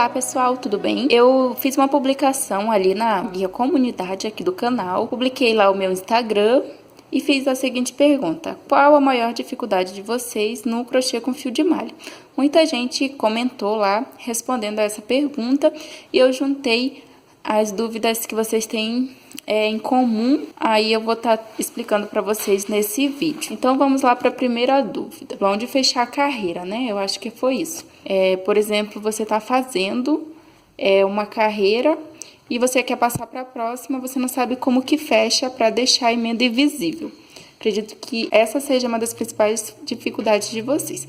Olá pessoal, tudo bem? Eu fiz uma publicação ali na guia comunidade aqui do canal, publiquei lá o meu Instagram e fiz a seguinte pergunta: qual a maior dificuldade de vocês no crochê com fio de malha? Muita gente comentou lá respondendo a essa pergunta e eu juntei as dúvidas que vocês têm em comum, aí eu vou estar explicando para vocês nesse vídeo. Então vamos lá para a primeira dúvida: onde fechar a carreira, né? Eu acho que foi isso. Por exemplo, você está fazendo uma carreira e você quer passar para a próxima, você não sabe como que fecha para deixar a emenda invisível. Acredito que essa seja uma das principais dificuldades de vocês.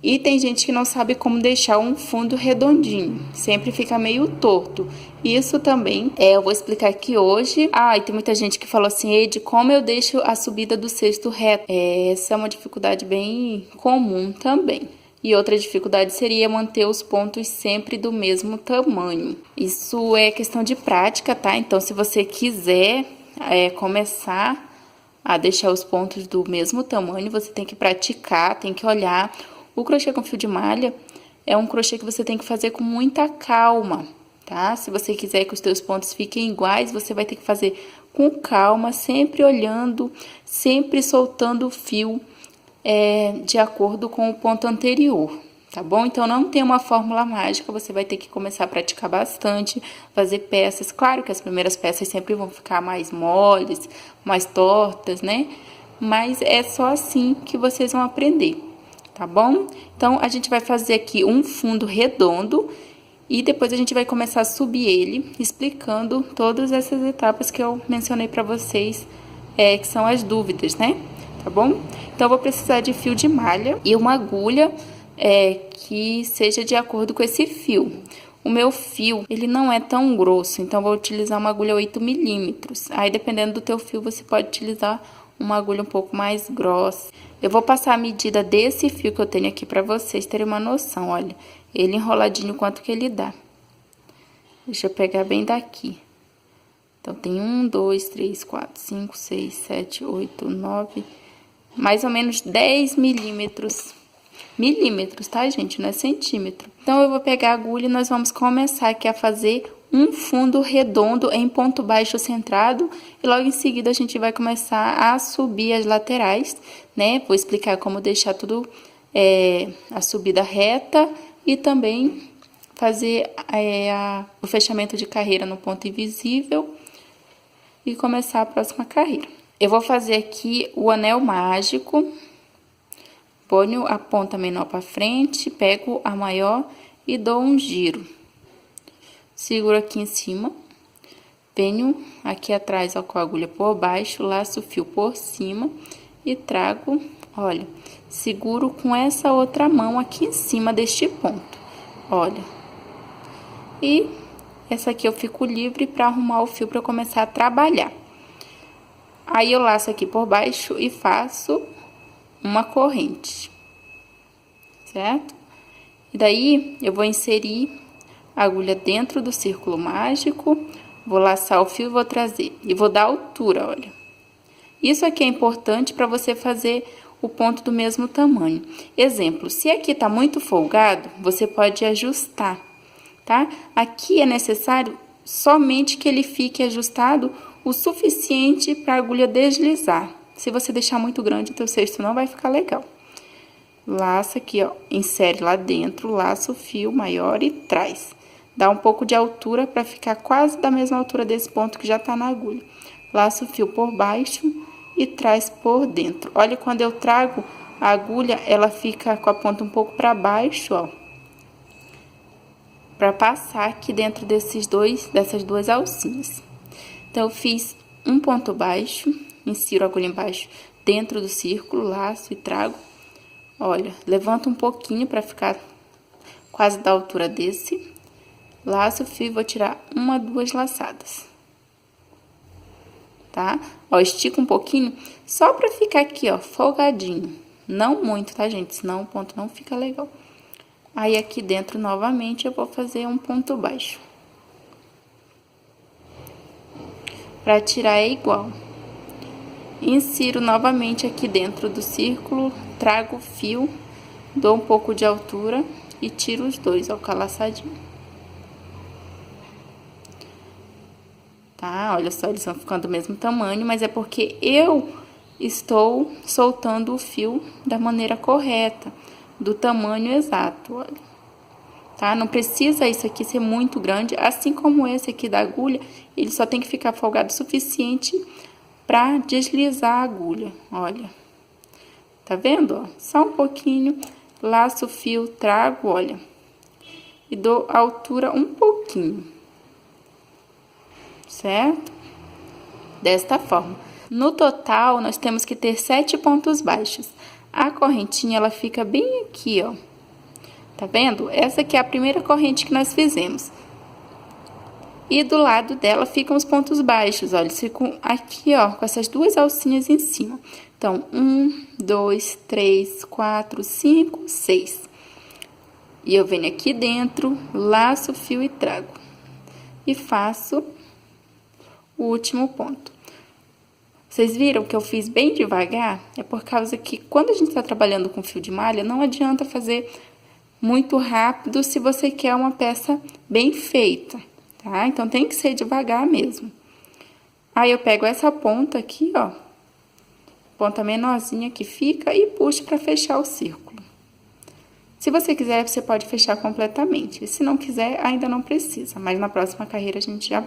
E tem gente que não sabe como deixar um fundo redondinho, sempre fica meio torto. Isso também eu vou explicar aqui hoje. E tem muita gente que falou assim: Ed, como eu deixo a subida do cesto reto? Essa é uma dificuldade bem comum também. E outra dificuldade seria manter os pontos sempre do mesmo tamanho. Isso é questão de prática, tá? Então, se você quiser começar a deixar os pontos do mesmo tamanho, você tem que praticar, tem que olhar. O crochê com fio de malha é um crochê que você tem que fazer com muita calma, tá? Se você quiser que os teus pontos fiquem iguais, você vai ter que fazer com calma, sempre olhando, sempre soltando o fio de acordo com o ponto anterior, tá bom? Então, não tem uma fórmula mágica, você vai ter que começar a praticar bastante, fazer peças. Claro que as primeiras peças sempre vão ficar mais moles, mais tortas, né? Mas é só assim que vocês vão aprender. Tá bom? Então, a gente vai fazer aqui um fundo redondo e depois a gente vai começar a subir ele, explicando todas essas etapas que eu mencionei pra vocês, que são as dúvidas, né? Tá bom? Então, eu vou precisar de fio de malha e uma agulha que seja de acordo com esse fio. O meu fio, ele não é tão grosso, então, eu vou utilizar uma agulha 8 milímetros. Aí, dependendo do teu fio, você pode utilizar uma agulha um pouco mais grossa. Eu vou passar a medida desse fio que eu tenho aqui pra vocês terem uma noção, olha. Ele enroladinho, quanto que ele dá. Deixa eu pegar bem daqui. Então, tem 1, 2, 3, 4, 5, 6, 7, 8, 9... mais ou menos 10 milímetros. Milímetros, tá, gente? Não é centímetro. Então, eu vou pegar a agulha e nós vamos começar aqui a fazer um fundo redondo em ponto baixo centrado e logo em seguida a gente vai começar a subir as laterais, né? Vou explicar como deixar tudo a subida reta e também fazer o fechamento de carreira no ponto invisível e começar a próxima carreira. Eu vou fazer aqui o anel mágico, ponho a ponta menor para frente, pego a maior e dou um giro. Seguro aqui em cima, venho aqui atrás ó, com a agulha por baixo, laço o fio por cima e trago, olha, seguro com essa outra mão aqui em cima deste ponto, olha. E essa aqui eu fico livre para arrumar o fio para eu começar a trabalhar. Aí eu laço aqui por baixo e faço uma corrente, certo? E daí eu vou inserir a agulha dentro do círculo mágico, vou laçar o fio e vou trazer. E vou dar altura, olha. Isso aqui é importante para você fazer o ponto do mesmo tamanho. Exemplo, se aqui tá muito folgado, você pode ajustar, tá? Aqui é necessário somente que ele fique ajustado o suficiente para a agulha deslizar. Se você deixar muito grande, o teu cesto não vai ficar legal. Laça aqui, ó, insere lá dentro, laça o fio maior e traz. Dá um pouco de altura para ficar quase da mesma altura desse ponto que já tá na agulha. Laço o fio por baixo e traz por dentro. Olha, quando eu trago a agulha, ela fica com a ponta um pouco para baixo, ó. Para passar aqui dentro dessas duas alcinhas. Então, eu fiz um ponto baixo, insiro a agulha embaixo dentro do círculo, laço e trago. Olha, levanto um pouquinho para ficar quase da altura desse. Laço o fio e vou tirar 1, 2 laçadas. Tá? Ó, estico um pouquinho só pra ficar aqui, ó, folgadinho. Não muito, tá, gente? Senão o ponto não fica legal. Aí, aqui dentro, novamente, eu vou fazer um ponto baixo. Pra tirar é igual. Insiro novamente aqui dentro do círculo, trago o fio, dou um pouco de altura e tiro os dois, ó, com a laçadinha. tá? Olha só, eles vão ficando do mesmo tamanho, mas é porque eu estou soltando o fio da maneira correta, do tamanho exato, olha. Tá? Não precisa isso aqui ser muito grande, assim como esse aqui da agulha, ele só tem que ficar folgado o suficiente para deslizar a agulha, olha. Tá vendo, ó? Só um pouquinho, laço o fio, trago, olha. E dou a altura um pouquinho, certo? Desta forma. No total, nós temos que ter 7 pontos baixos. A correntinha, ela fica bem aqui, ó. Tá vendo? Essa aqui é a primeira corrente que nós fizemos. E do lado dela ficam os pontos baixos, olha, eles ficam aqui, ó, com essas duas alcinhas em cima. Então, 1, 2, 3, 4, 5, 6. E eu venho aqui dentro, laço o fio e trago. E faço o último ponto. Vocês viram que eu fiz bem devagar? É por causa que quando a gente tá trabalhando com fio de malha, não adianta fazer muito rápido se você quer uma peça bem feita, tá? Então, tem que ser devagar mesmo. Aí, eu pego essa ponta aqui, ó, ponta menorzinha que fica e puxo pra fechar o círculo. Se você quiser, você pode fechar completamente. Se não quiser, ainda não precisa, mas na próxima carreira a gente já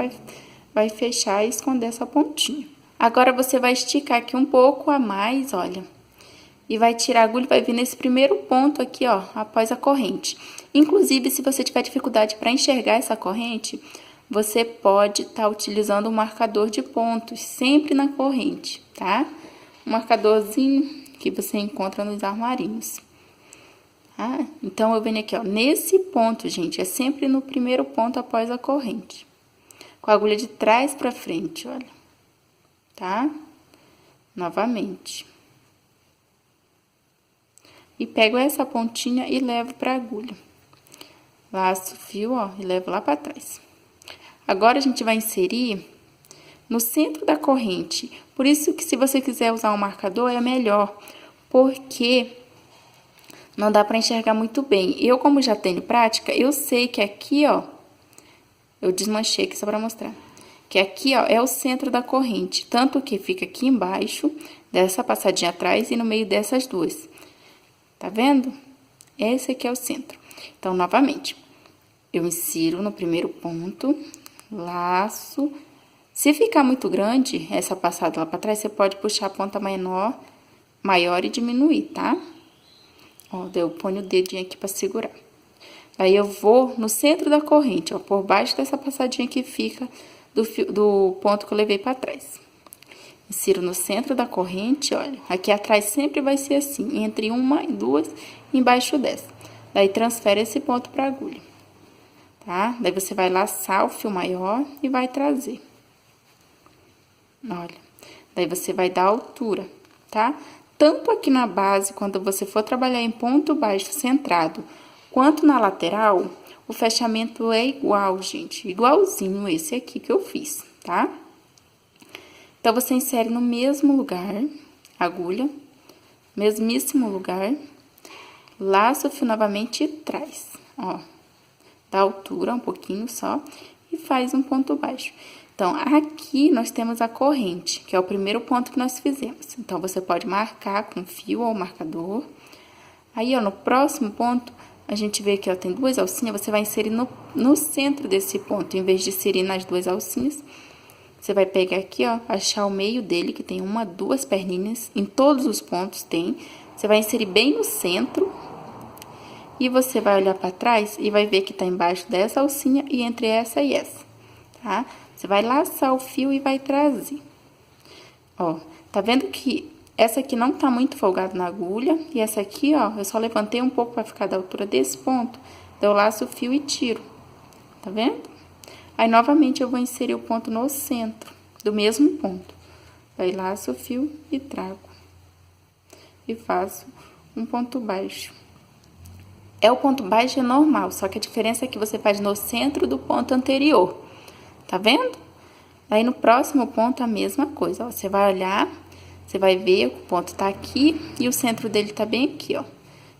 vai fechar e esconder essa pontinha. Agora, você vai esticar aqui um pouco a mais, olha. E vai tirar a agulha e vai vir nesse primeiro ponto aqui, ó, após a corrente. Inclusive, se você tiver dificuldade para enxergar essa corrente, você pode estar utilizando um marcador de pontos, sempre na corrente, tá? Um marcadorzinho que você encontra nos armarinhos. Tá? Então, eu venho aqui, ó, nesse ponto, gente, é sempre no primeiro ponto após a corrente. Com a agulha de trás para frente, olha. Tá? Novamente. E pego essa pontinha e levo pra agulha. Laço o fio, ó, e levo lá pra trás. Agora, a gente vai inserir no centro da corrente. Por isso que se você quiser usar um marcador, é melhor. Porque não dá pra enxergar muito bem. Eu, como já tenho prática, eu sei que aqui, ó, eu desmanchei aqui só pra mostrar. Que aqui, ó, é o centro da corrente. Tanto que fica aqui embaixo, dessa passadinha atrás e no meio dessas duas. Tá vendo? Esse aqui é o centro. Então, novamente, eu insiro no primeiro ponto, laço. Se ficar muito grande, essa passada lá pra trás, você pode puxar a ponta maior e diminuir, tá? Ó, daí eu ponho o dedinho aqui pra segurar. Aí, eu vou no centro da corrente, ó, por baixo dessa passadinha que fica do ponto que eu levei pra trás. Insiro no centro da corrente, olha, aqui atrás sempre vai ser assim, entre uma e duas, embaixo dessa. Daí, transfere esse ponto pra agulha, tá? Daí, você vai laçar o fio maior e vai trazer. Olha, daí você vai dar altura, tá? Tanto aqui na base, quando você for trabalhar em ponto baixo centrado, quanto na lateral, o fechamento é igual, gente, igualzinho esse aqui que eu fiz, tá? Então, você insere no mesmo lugar, agulha, mesmíssimo lugar, laça o fio novamente e traz, ó, dá altura um pouquinho só e faz um ponto baixo. Então, aqui nós temos a corrente, que é o primeiro ponto que nós fizemos. Então, você pode marcar com fio ou marcador. Aí, ó, no próximo ponto, a gente vê que, ó, tem duas alcinhas, você vai inserir no centro desse ponto, em vez de inserir nas duas alcinhas. Você vai pegar aqui, ó, achar o meio dele, que tem uma, duas perninhas, em todos os pontos tem. Você vai inserir bem no centro. E você vai olhar pra trás e vai ver que tá embaixo dessa alcinha e entre essa e essa, tá? Você vai laçar o fio e vai trazer. Ó, tá vendo que essa aqui não tá muito folgada na agulha. E essa aqui, ó, eu só levantei um pouco pra ficar da altura desse ponto. Então, eu laço o fio e tiro. Tá vendo? Aí, novamente, eu vou inserir o ponto no centro do mesmo ponto. Aí, laço o fio e trago. E faço um ponto baixo. O ponto baixo é normal, só que a diferença é que você faz no centro do ponto anterior. Tá vendo? Aí, no próximo ponto, a mesma coisa, ó. Você vai olhar, você vai ver que o ponto tá aqui e o centro dele tá bem aqui, ó.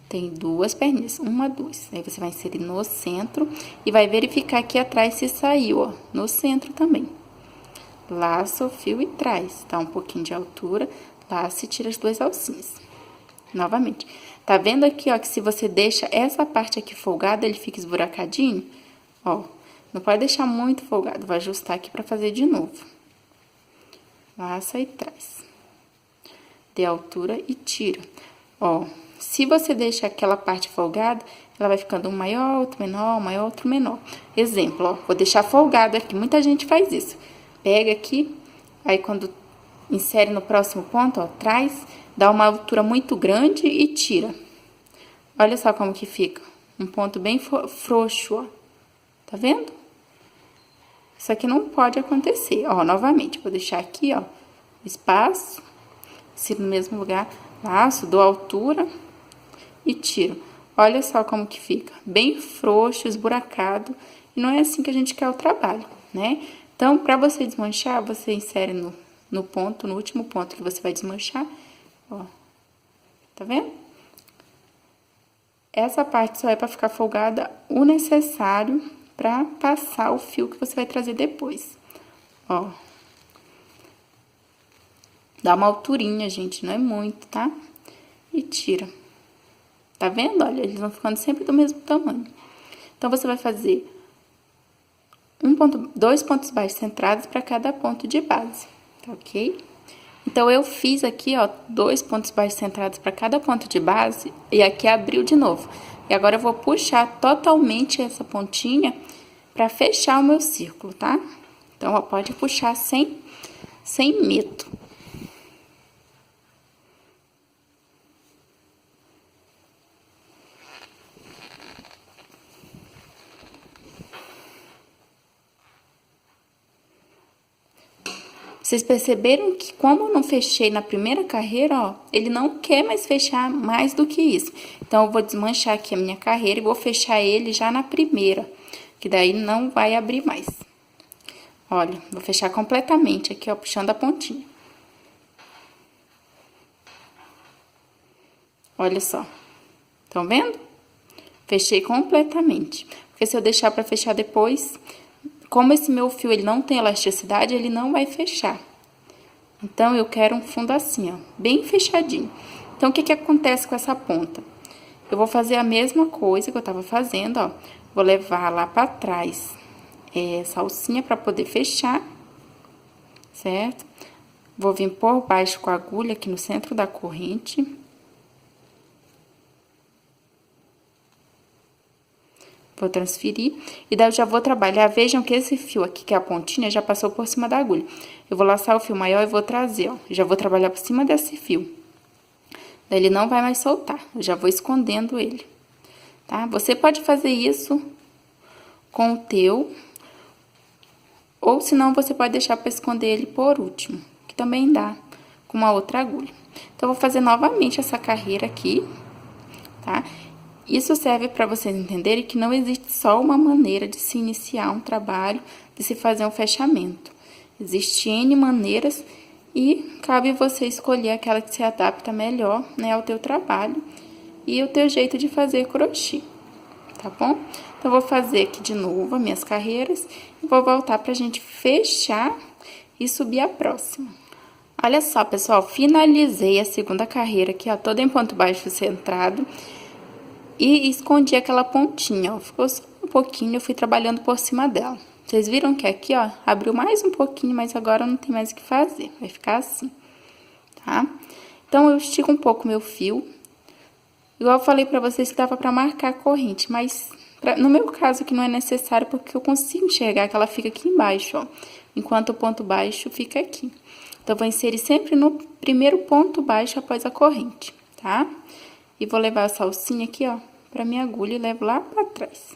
Tem duas perninhas, uma, duas. Aí, você vai inserir no centro e vai verificar aqui atrás se saiu, ó, no centro também. laça o fio e traz. Dá um pouquinho de altura, laça e tira as 2 alcinhas. Novamente. Tá vendo aqui, ó, que se você deixa essa parte aqui folgada, ele fica esburacadinho? Ó, não pode deixar muito folgado. Vou ajustar aqui pra fazer de novo. Laça e traz. Dê altura e tira. Ó, se você deixa aquela parte folgada, ela vai ficando um maior, outro menor, um maior, outro menor. Exemplo, ó, vou deixar folgado aqui. Muita gente faz isso. Pega aqui, aí quando insere no próximo ponto, ó, traz, dá uma altura muito grande e tira. Olha só como que fica. Um ponto bem frouxo, ó. Tá vendo? Isso aqui não pode acontecer. Ó, novamente, vou deixar aqui, ó, espaço, insiro no mesmo lugar, laço, dou altura e tiro. Olha só como que fica. Bem frouxo, esburacado. E não é assim que a gente quer o trabalho, né? Então, pra você desmanchar, você insere no ponto, no último ponto que você vai desmanchar, ó. Tá vendo? Essa parte só é pra ficar folgada o necessário pra passar o fio que você vai trazer depois. Ó. Dá uma alturinha, gente, não é muito, tá? E tira. Tá vendo? Olha, eles vão ficando sempre do mesmo tamanho. Então, você vai fazer 2 pontos baixos centrados para cada ponto de base, tá ok? Então, eu fiz aqui, ó, 2 pontos baixos centrados para cada ponto de base e aqui abriu de novo. E agora, eu vou puxar totalmente essa pontinha para fechar o meu círculo, tá? Então, ó, pode puxar sem medo. Vocês perceberam que como eu não fechei na primeira carreira, ó, ele não quer mais fechar mais do que isso. Então, eu vou desmanchar aqui a minha carreira e vou fechar ele já na primeira, que daí não vai abrir mais. Olha, vou fechar completamente aqui, ó, puxando a pontinha. Olha só. Estão vendo? Fechei completamente. Porque se eu deixar pra fechar depois, como esse meu fio ele não tem elasticidade, ele não vai fechar. Então, eu quero um fundo assim, ó, bem fechadinho. Então, o que que acontece com essa ponta? Eu vou fazer a mesma coisa que eu tava fazendo, ó. Vou levar lá pra trás essa alcinha pra poder fechar, certo? Vou vir por baixo com a agulha aqui no centro da corrente. Vou transferir e daí eu já vou trabalhar. Vejam que esse fio aqui, que é a pontinha, já passou por cima da agulha. Eu vou laçar o fio maior e vou trazer, ó. Já vou trabalhar por cima desse fio. Daí ele não vai mais soltar. Eu já vou escondendo ele, tá? Você pode fazer isso com o teu, ou senão você pode deixar para esconder ele por último, que também dá com uma outra agulha. Então, eu vou fazer novamente essa carreira aqui, tá? Isso serve para vocês entenderem que não existe só uma maneira de se iniciar um trabalho, de se fazer um fechamento. Existem N maneiras e cabe você escolher aquela que se adapta melhor, né, ao teu trabalho e ao teu jeito de fazer crochê, tá bom? Então, eu vou fazer aqui de novo as minhas carreiras e vou voltar pra gente fechar e subir a próxima. Olha só, pessoal, finalizei a segunda carreira aqui, ó, toda em ponto baixo centrado. E escondi aquela pontinha, ó, ficou só um pouquinho, eu fui trabalhando por cima dela. Vocês viram que aqui, ó, abriu mais um pouquinho, mas agora não tem mais o que fazer, vai ficar assim, tá? Então, eu estico um pouco meu fio, igual eu falei pra vocês que dava pra marcar a corrente, mas no meu caso aqui não é necessário, porque eu consigo enxergar que ela fica aqui embaixo, ó, enquanto o ponto baixo fica aqui. Então, eu vou inserir sempre no primeiro ponto baixo após a corrente, tá? E vou levar essa alcinha aqui, ó, pra minha agulha e levo lá pra trás.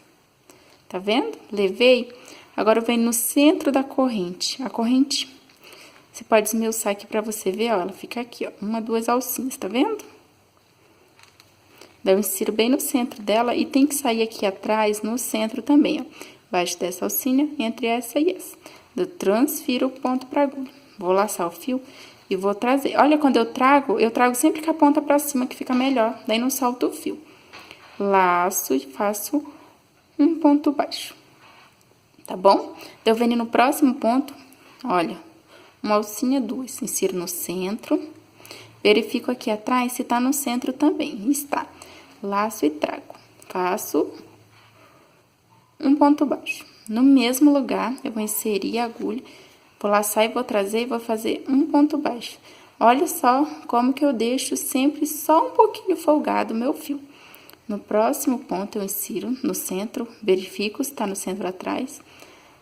Tá vendo? Levei. Agora, eu venho no centro da corrente. A corrente, você pode esmiuçar aqui pra você ver, ó, ela fica aqui, ó, 1, 2 alcinhas, tá vendo? Daí, eu insiro bem no centro dela e tem que sair aqui atrás, no centro também, ó. Embaixo dessa alcinha, entre essa e essa. Eu transfiro o ponto pra agulha. Vou laçar o fio e vou trazer. Olha, quando eu trago sempre com a ponta pra cima, que fica melhor. Daí, não solto o fio. Laço e faço um ponto baixo. Tá bom? Eu venho no próximo ponto, olha, uma alcinha, duas. Insiro no centro, verifico aqui atrás se tá no centro também. Está. Laço e trago. Faço um ponto baixo. No mesmo lugar, eu vou inserir a agulha, vou laçar e vou trazer e vou fazer um ponto baixo. Olha só como que eu deixo sempre só um pouquinho folgado o meu fio. No próximo ponto, eu insiro no centro, verifico se tá no centro atrás,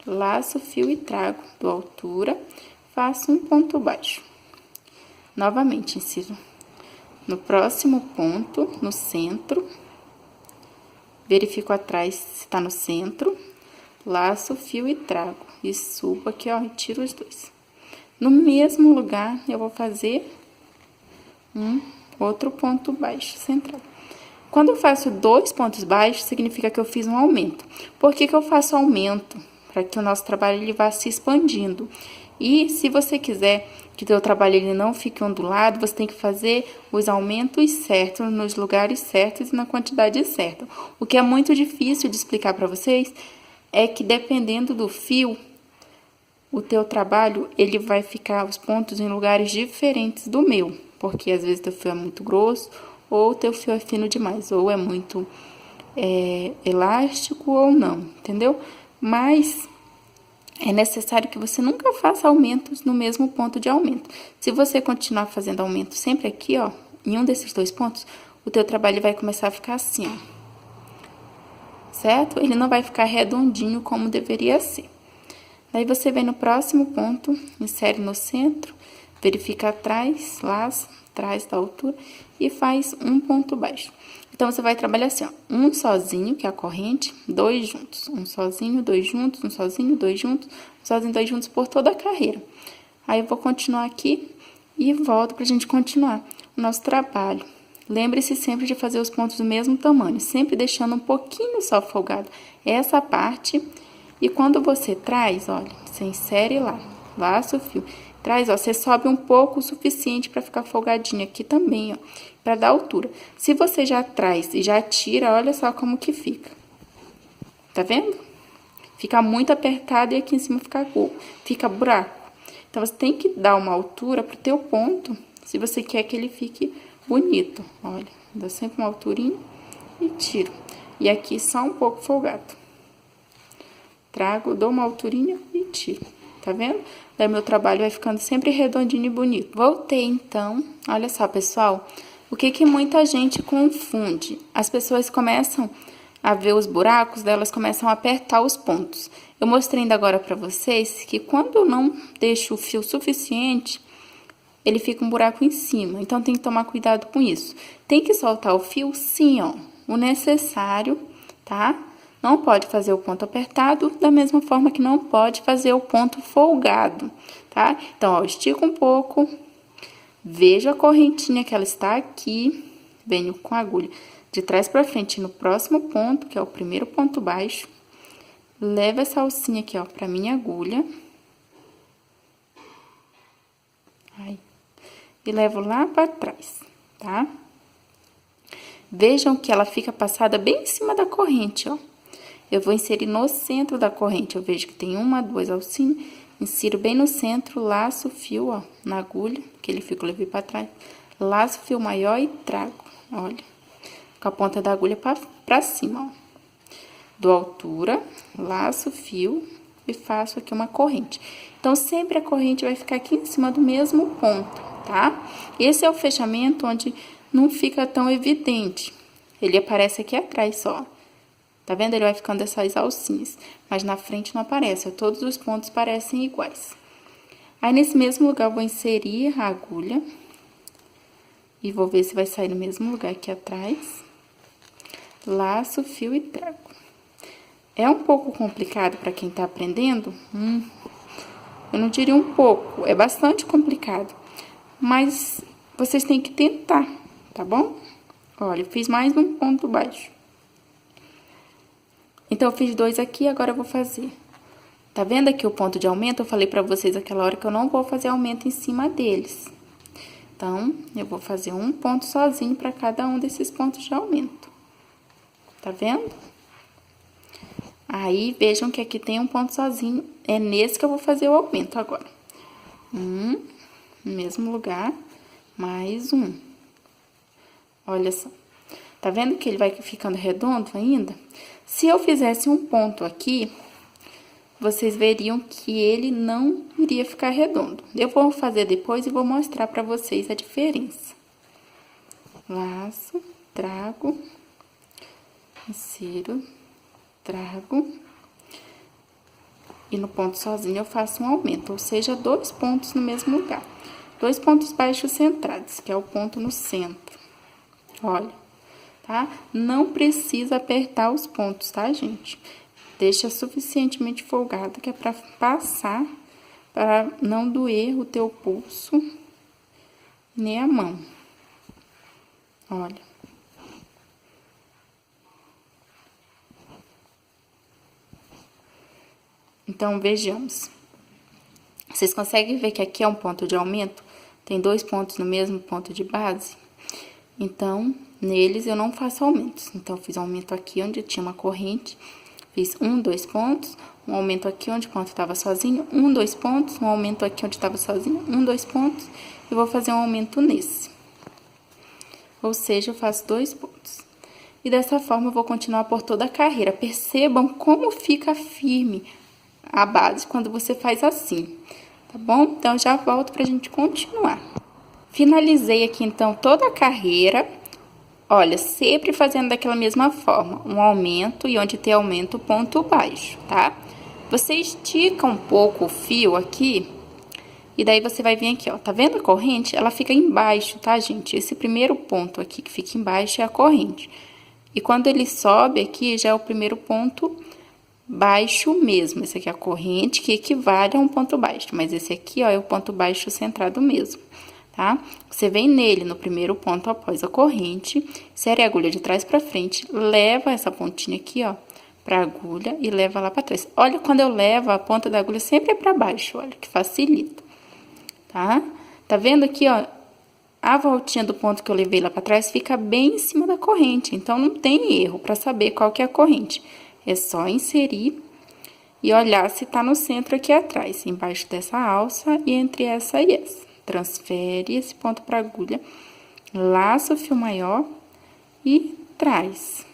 laço o fio e trago do altura, faço um ponto baixo. Novamente, insiro no próximo ponto, no centro, verifico atrás se tá no centro, laço o fio e trago, e subo aqui, ó, e tiro os dois. No mesmo lugar, eu vou fazer um outro ponto baixo central. Quando eu faço dois pontos baixos, significa que eu fiz um aumento. Por que que eu faço aumento? Para que o nosso trabalho ele vá se expandindo. E se você quiser que o teu trabalho ele não fique ondulado, você tem que fazer os aumentos certos, nos lugares certos e na quantidade certa. O que é muito difícil de explicar para vocês é que dependendo do fio, o teu trabalho ele vai ficar os pontos em lugares diferentes do meu. Porque às vezes o teu fio é muito grosso, ou o teu fio é fino demais, ou é muito elástico ou não, entendeu? Mas é necessário que você nunca faça aumentos no mesmo ponto de aumento. Se você continuar fazendo aumento sempre aqui, ó, em um desses dois pontos, o teu trabalho vai começar a ficar assim, ó. Certo? Ele não vai ficar redondinho como deveria ser. Daí você vem no próximo ponto, insere no centro, verifica atrás, laça, atrás da altura e faz um ponto baixo. Então, você vai trabalhar assim, ó, um sozinho, que é a corrente, dois juntos. Um sozinho, dois juntos, um sozinho, dois juntos, um sozinho, dois juntos por toda a carreira. Aí, eu vou continuar aqui e volto pra gente continuar o nosso trabalho. Lembre-se sempre de fazer os pontos do mesmo tamanho, sempre deixando um pouquinho só folgado essa parte. E quando você traz, olha, você insere lá, laça o fio, traz, ó, você sobe um pouco o suficiente para ficar folgadinho aqui também, ó, para dar altura. Se você já traz e já tira, olha só como que fica. Tá vendo? Fica muito apertado e aqui em cima fica buraco. Então, você tem que dar uma altura pro teu ponto, se você quer que ele fique bonito. Olha, dá sempre uma alturinha e tiro. E aqui só um pouco folgado. Trago, dou uma alturinha e tiro. Tá vendo? Daí meu trabalho vai ficando sempre redondinho e bonito. Voltei, então. Olha só, pessoal. O que que muita gente confunde? As pessoas começam a ver os buracos, delas começam a apertar os pontos. Eu mostrei ainda agora pra vocês que quando eu não deixo o fio suficiente, ele fica um buraco em cima. Então, tem que tomar cuidado com isso. Tem que soltar o fio, sim, ó. O necessário, tá? Não pode fazer o ponto apertado, da mesma forma que não pode fazer o ponto folgado, tá? Então, ó, estica um pouco, vejo a correntinha que ela está aqui, venho com a agulha de trás pra frente no próximo ponto, que é o primeiro ponto baixo, levo essa alcinha aqui, ó, pra minha agulha. Aí. E levo lá pra trás, tá? Vejam que ela fica passada bem em cima da corrente, ó. Eu vou inserir no centro da corrente. Eu vejo que tem uma, duas alcinhas. Insiro bem no centro, laço o fio, ó, na agulha, aquele fio que eu levei pra trás. Laço o fio maior e trago, olha, com a ponta da agulha pra cima, ó. Dou altura, laço o fio e faço aqui uma corrente. Então, sempre a corrente vai ficar aqui em cima do mesmo ponto, tá? Esse é o fechamento onde não fica tão evidente. Ele aparece aqui atrás só. Tá vendo? Ele vai ficando essas alcinhas, mas na frente não aparece, todos os pontos parecem iguais. Aí, nesse mesmo lugar, eu vou inserir a agulha e vou ver se vai sair no mesmo lugar aqui atrás. Laço o fio e trago. É um pouco complicado para quem tá aprendendo, eu não diria um pouco, é bastante complicado, mas vocês têm que tentar, tá bom? Olha, eu fiz mais um ponto baixo. Então, eu fiz dois aqui, agora eu vou fazer. Tá vendo aqui o ponto de aumento? Eu falei pra vocês aquela hora que eu não vou fazer aumento em cima deles. Então, eu vou fazer um ponto sozinho pra cada um desses pontos de aumento. Tá vendo? Aí, vejam que aqui tem um ponto sozinho. É nesse que eu vou fazer o aumento agora. No mesmo lugar, mais um. Olha só. Tá vendo que ele vai ficando redondo ainda? Se eu fizesse um ponto aqui, vocês veriam que ele não iria ficar redondo. Eu vou fazer depois e vou mostrar pra vocês a diferença. Laço, trago, insiro, trago. E no ponto sozinho eu faço um aumento, ou seja, 2 pontos no mesmo lugar. 2 pontos baixos centrados, que é o ponto no centro. Olha, tá? Não precisa apertar os pontos, tá, gente? Deixa suficientemente folgado, que é pra passar, para não doer o teu pulso, nem a mão. Olha. Então, vejamos. Vocês conseguem ver que aqui é um ponto de aumento? Tem 2 pontos no mesmo ponto de base? Então, neles eu não faço aumentos. Então, eu fiz um aumento aqui onde tinha uma corrente. Fiz 1, 2 pontos. Um aumento aqui onde o ponto estava sozinho. 1, 2 pontos. Um aumento aqui onde estava sozinho. 1, 2 pontos. E vou fazer um aumento nesse. Ou seja, eu faço 2 pontos. E dessa forma, eu vou continuar por toda a carreira. Percebam como fica firme a base quando você faz assim, tá bom? Então, já volto pra gente continuar. Finalizei aqui, então, toda a carreira. Olha, sempre fazendo daquela mesma forma, um aumento e onde tem aumento, ponto baixo, tá? Você estica um pouco o fio aqui e daí você vai vir aqui, ó, tá vendo a corrente? Ela fica embaixo, tá, gente? Esse primeiro ponto aqui que fica embaixo é a corrente. E quando ele sobe aqui, já é o primeiro ponto baixo mesmo. Esse aqui é a corrente, que equivale a um ponto baixo. Mas esse aqui, ó, é o ponto baixo centrado mesmo, tá? Você vem nele no primeiro ponto após a corrente, insere a agulha de trás pra frente, leva essa pontinha aqui, ó, pra agulha e leva lá pra trás. Olha, quando eu levo, a ponta da agulha sempre é pra baixo, olha, que facilita, tá? Tá vendo aqui, ó? A voltinha do ponto que eu levei lá pra trás fica bem em cima da corrente, então não tem erro pra saber qual que é a corrente. É só inserir e olhar se tá no centro aqui atrás, embaixo dessa alça e entre essa e essa. Transfere esse ponto pra agulha, laça o fio maior e traz.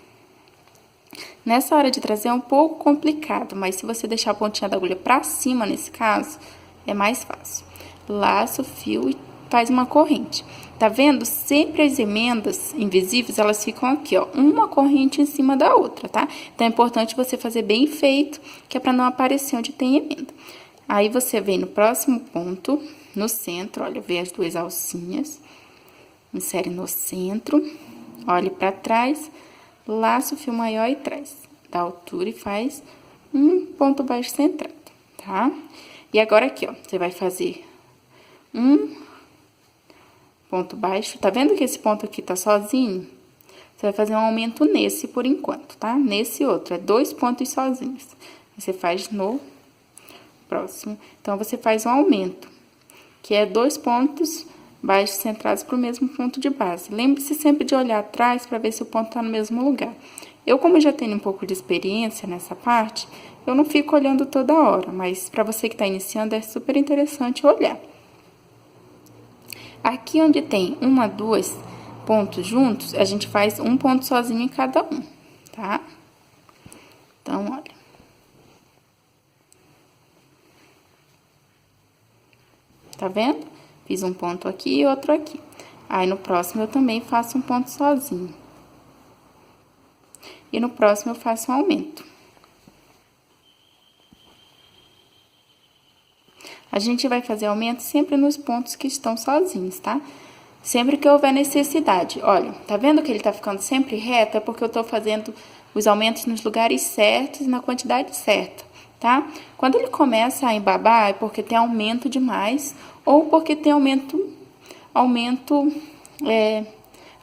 Nessa hora de trazer é um pouco complicado, mas se você deixar a pontinha da agulha pra cima, nesse caso, é mais fácil. Laça o fio e faz uma corrente. Tá vendo? Sempre as emendas invisíveis, elas ficam aqui, ó, uma corrente em cima da outra, tá? Então, é importante você fazer bem feito, que é pra não aparecer onde tem emenda. Aí, você vem no próximo ponto, no centro, olha, vê as 2 alcinhas, insere no centro, olhe pra trás, laça o fio maior e traz, da altura e faz um ponto baixo centrado, tá? E agora aqui, ó, você vai fazer um ponto baixo, tá vendo que esse ponto aqui tá sozinho? Você vai fazer um aumento nesse por enquanto, tá? Nesse outro, é 2 pontos sozinhos. Você faz no próximo. Então, você faz um aumento, que é 2 pontos baixos centrados pro mesmo ponto de base. Lembre-se sempre de olhar atrás para ver se o ponto tá no mesmo lugar. Eu, como já tenho um pouco de experiência nessa parte, eu não fico olhando toda hora, mas para você que tá iniciando, é super interessante olhar. Aqui onde tem 1 a 2 pontos juntos, a gente faz um ponto sozinho em cada um, tá? Então, olha. Tá vendo? Fiz um ponto aqui e outro aqui. Aí, no próximo, eu também faço um ponto sozinho. E no próximo, eu faço um aumento. A gente vai fazer aumento sempre nos pontos que estão sozinhos, tá? Sempre que houver necessidade. Olha, tá vendo que ele tá ficando sempre reto? É porque eu tô fazendo os aumentos nos lugares certos e na quantidade certa, tá? Quando ele começa a embabar, é porque tem aumento demais ou porque tem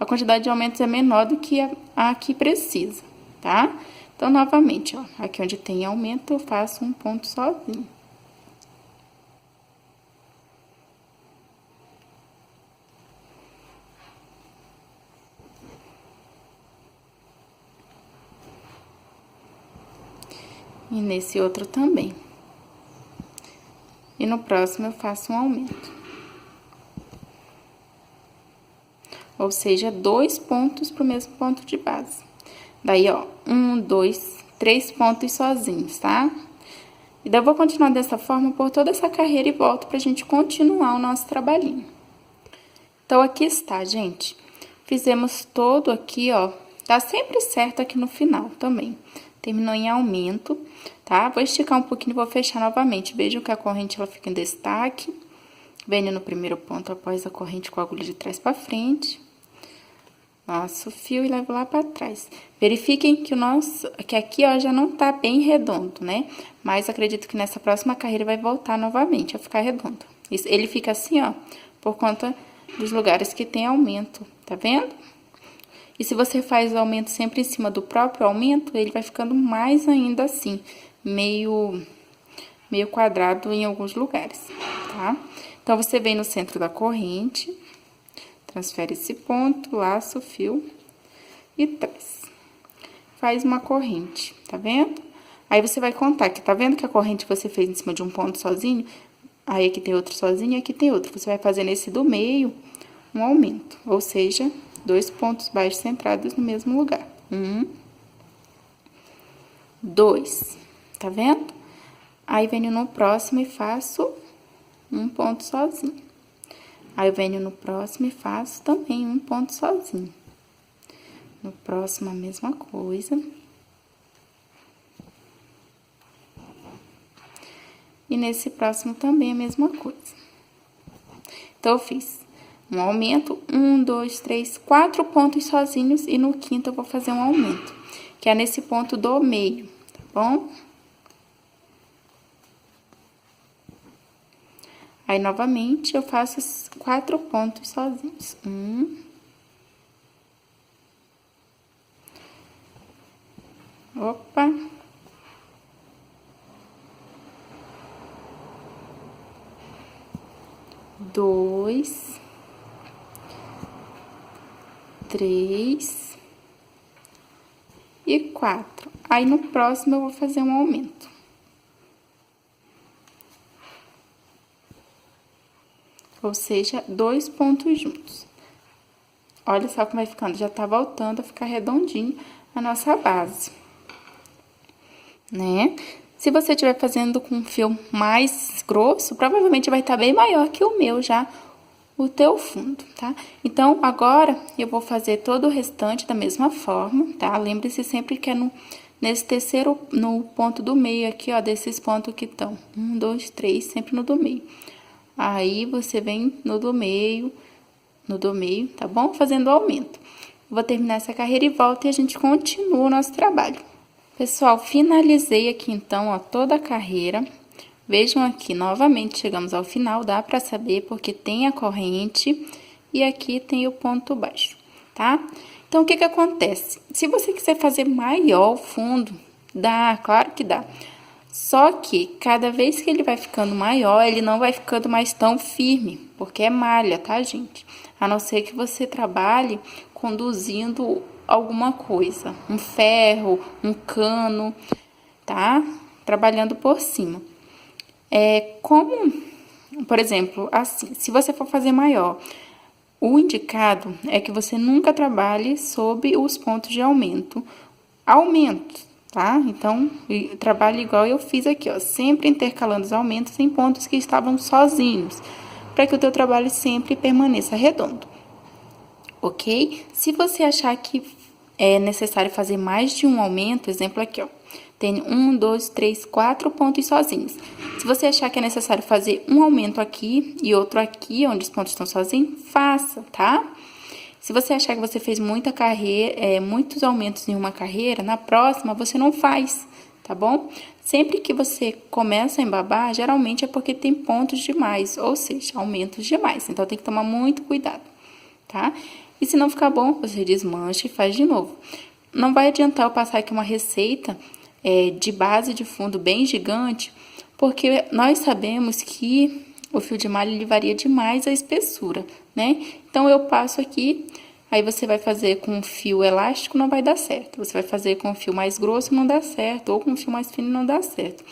a quantidade de aumentos é menor do que a que precisa, tá? Então, novamente, ó, aqui onde tem aumento, eu faço um ponto sozinho. E nesse outro também. E E no próximo eu faço um aumento. Ou seja, 2 pontos pro mesmo ponto de base. Daí, ó, 1, 2, 3 pontos sozinhos, tá? E daí eu vou continuar dessa forma por toda essa carreira e volto pra gente continuar o nosso trabalhinho. Então, aqui está, gente. Fizemos todo aqui, ó. Dá sempre certo aqui no final também. Terminou em aumento, tá? Vou esticar um pouquinho e vou fechar novamente. Vejam que a corrente, ela fica em destaque. Venho no primeiro ponto após a corrente com a agulha de trás pra frente. Laço o fio e levo lá pra trás. Verifiquem que aqui, ó, já não tá bem redondo, né? Mas acredito que nessa próxima carreira vai voltar novamente a ficar redondo. Ele fica assim, ó, por conta dos lugares que tem aumento, tá vendo? E se você faz o aumento sempre em cima do próprio aumento, ele vai ficando mais ainda assim, meio quadrado em alguns lugares, tá? Então, você vem no centro da corrente, transfere esse ponto, laça o fio e traz. Faz uma corrente, tá vendo? Aí, você vai contar que, tá vendo que a corrente você fez em cima de um ponto sozinho? Aí, aqui tem outro sozinho e aqui tem outro. Você vai fazer nesse do meio um aumento, ou seja, 2 pontos baixos centrados no mesmo lugar. 1, 2, tá vendo? Aí, venho no próximo e faço um ponto sozinho. Aí, eu venho no próximo e faço também um ponto sozinho. No próximo, a mesma coisa. E nesse próximo também a mesma coisa. Então, eu fiz um aumento, 1, 2, 3, 4 pontos sozinhos, e no quinto eu vou fazer um aumento, que é nesse ponto do meio, tá bom? Aí, novamente, eu faço 4 pontos sozinhos. 1. Opa. 2, 3 e 4. Aí, no próximo, eu vou fazer um aumento. Ou seja, 2 pontos juntos. Olha só como vai ficando, já tá voltando a ficar redondinho a nossa base, né? Se você estiver fazendo com um fio mais grosso, provavelmente vai estar bem maior que o meu já, o teu fundo, tá? Então, agora, eu vou fazer todo o restante da mesma forma, tá? Lembre-se sempre que é nesse terceiro, no ponto do meio aqui, ó, desses pontos que estão. 1, 2, 3, sempre no do meio. Aí, você vem no do meio, tá bom? Fazendo o aumento. Vou terminar essa carreira e volto e a gente continua o nosso trabalho. Pessoal, finalizei aqui, então, ó, toda a carreira. Vejam aqui, novamente, chegamos ao final, dá pra saber, porque tem a corrente e aqui tem o ponto baixo, tá? Então, o que que acontece? Se você quiser fazer maior o fundo, dá, claro que dá. Só que, cada vez que ele vai ficando maior, ele não vai ficando mais tão firme, porque é malha, tá, gente? A não ser que você trabalhe conduzindo alguma coisa, um ferro, um cano, tá? Trabalhando por cima. Por exemplo, assim, se você for fazer maior, o indicado é que você nunca trabalhe sob os pontos de aumento, tá? Então, trabalhe igual eu fiz aqui, ó, sempre intercalando os aumentos em pontos que estavam sozinhos, para que o teu trabalho sempre permaneça redondo, ok? Se você achar que é necessário fazer mais de um aumento, exemplo aqui, ó, tem 1, 2, 3, 4 pontos sozinhos. Se você achar que é necessário fazer um aumento aqui e outro aqui, onde os pontos estão sozinhos, faça, tá? Se você achar que você fez muitos aumentos em uma carreira, na próxima você não faz, tá bom? Sempre que você começa a embabar, geralmente é porque tem pontos demais, ou seja, aumentos demais. Então, tem que tomar muito cuidado, tá? E se não ficar bom, você desmancha e faz de novo. Não vai adiantar eu passar aqui uma receita de base de fundo bem gigante, porque nós sabemos que o fio de malha ele varia demais a espessura, né? Então, eu passo aqui, aí você vai fazer com fio elástico, não vai dar certo. Você vai fazer com fio mais grosso, não dá certo, ou com fio mais fino, não dá certo.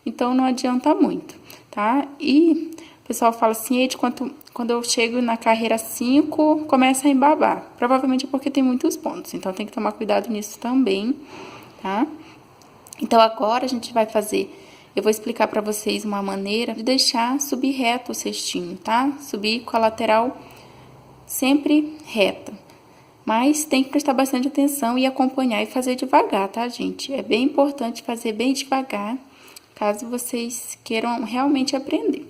Então, não adianta muito, tá? E o pessoal fala assim, Eide, quando eu chego na carreira 5, começa a embabar. Provavelmente é porque tem muitos pontos, então tem que tomar cuidado nisso também, tá? Então, agora a gente vai fazer... Eu vou explicar para vocês uma maneira de deixar subir reto o cestinho, tá? Subir com a lateral sempre reta. Mas tem que prestar bastante atenção e acompanhar e fazer devagar, tá, gente? É bem importante fazer bem devagar, caso vocês queiram realmente aprender.